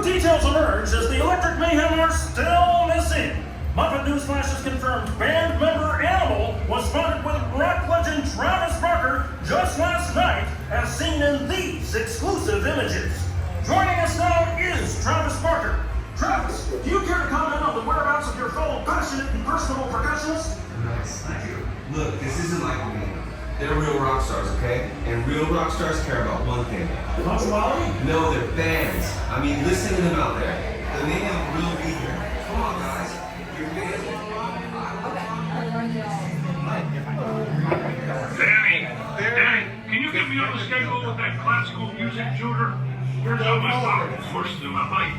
Details emerge as the Electric Mayhem are still missing. Muppet Newsflash has confirmed band member Animal was spotted with rock legend Travis Barker just last night, as seen in these exclusive images. Joining us now is Travis Barker. Travis, do you care to comment on the whereabouts of your fellow passionate and personable percussionists? Nice, thank you. Look, this isn't like me. They're real rock stars, okay? And real rock stars care about one thing. Punctuality? No, they're bands. I mean, listen to them out there. The Mayhem will be here. Come on, guys. You're band. Danny, can you get me on the schedule with that classical music tutor? Turns out my father was worse than my bike.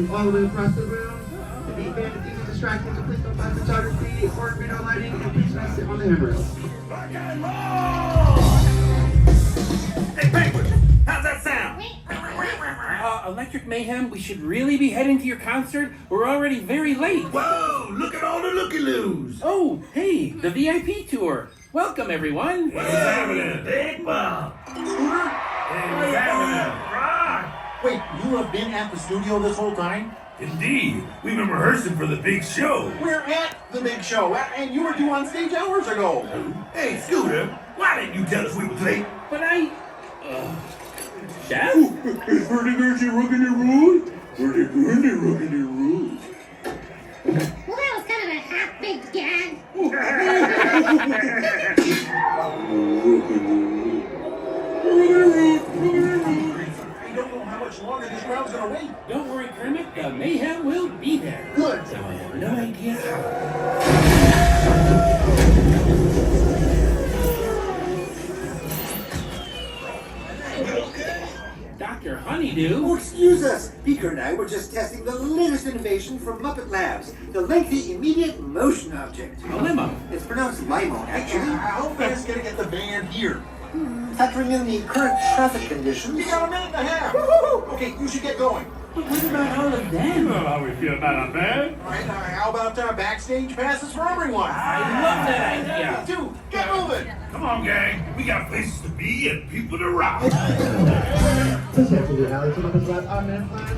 All the way across the room. The beat band is easy distracting, so please don't buy photography or video lighting, and please don't sit on the handrail. Hey, Penguin, how's that sound? Electric Mayhem, we should really be heading to your concert. We're already very late. Whoa, look at all the looky-loos. Oh, hey, the VIP tour. Welcome, everyone. What's happening? Big Bob. Scooter? What's happening? Rock. Wait, you have been at the studio this whole time? Indeed. We've been rehearsing for the big show. We're at the big show, and you were due on stage hours ago. Hey, Scooter, why didn't you tell us we was late? But Chef? Is Vertiger's rocking the rules? Vertiger's rocking the rules. Well, that was kind of a half-baked gag. I don't know how much longer this crowd's gonna wait. Don't worry, Kermit. The Mayhem will be there. Good. So I have no idea how. Dr. Honeydew? Oh, excuse us. Beaker and I were just testing the latest innovation from Muppet Labs, the lengthy immediate motion object. A limo. It's pronounced limo, actually. How fast can I get the band here? Factoring in the current traffic conditions. You got a minute and a half. Woo-hoo-hoo. Okay, you should get going. But what about all of them? How we feel about a band? All right, how about backstage passes for everyone? I love that idea. Two, get moving. Come on, gang. We got places to be and people to rock. This has to be Alex on the flat on that plan.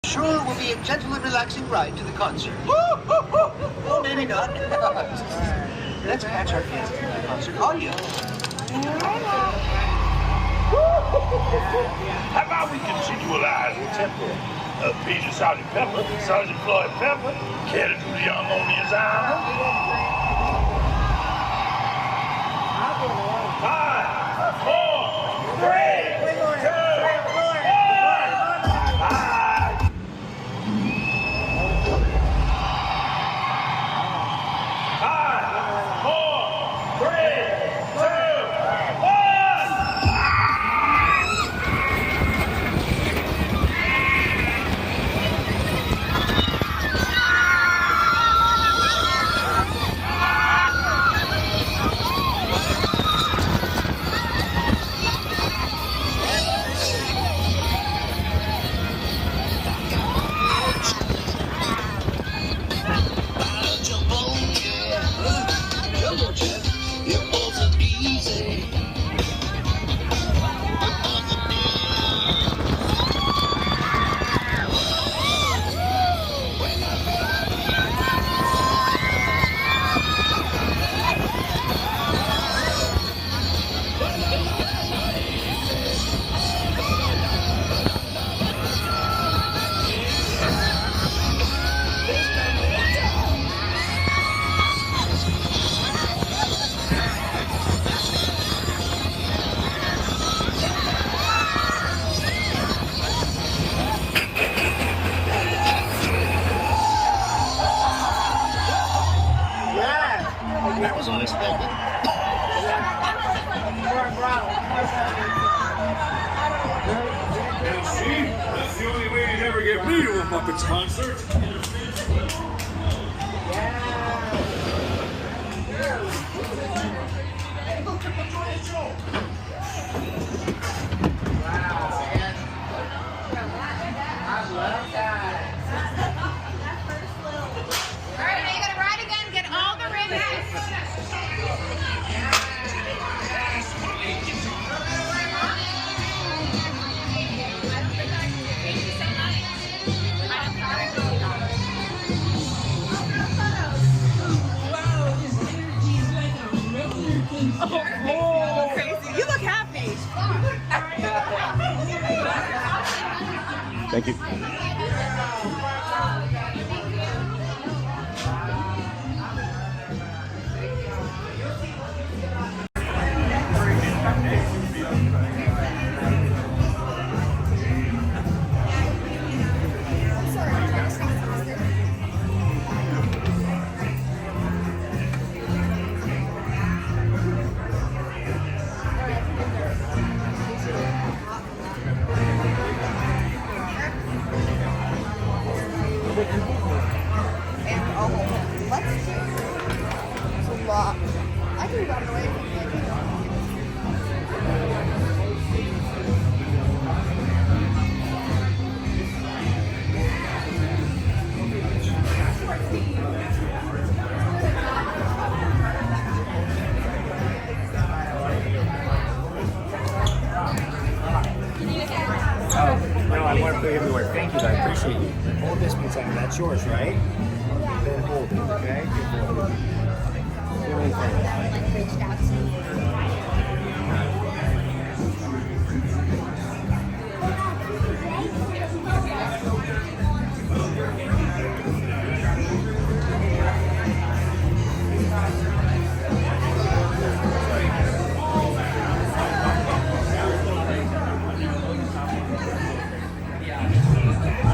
Sure will be a gentle and relaxing ride to the concert. Oh, maybe not. Let's catch our guests at the concert audio. How about we contextualize the tempo of Peter Sergeant Pepper, Sergeant Floyd Pepper, care to do the young on his arm? 5, 4, 3, 2, 1. Concerts in a All right, now you gotta ride again, get all the ribbons. Oh, crazy. You look happy. Thank you. And let's do it's a lot. I could have gotten away from it. No, I want to put it everywhere. Thank you, I appreciate you. Hold this one second. That's yours, right? Then hold it, okay? Give me a thing.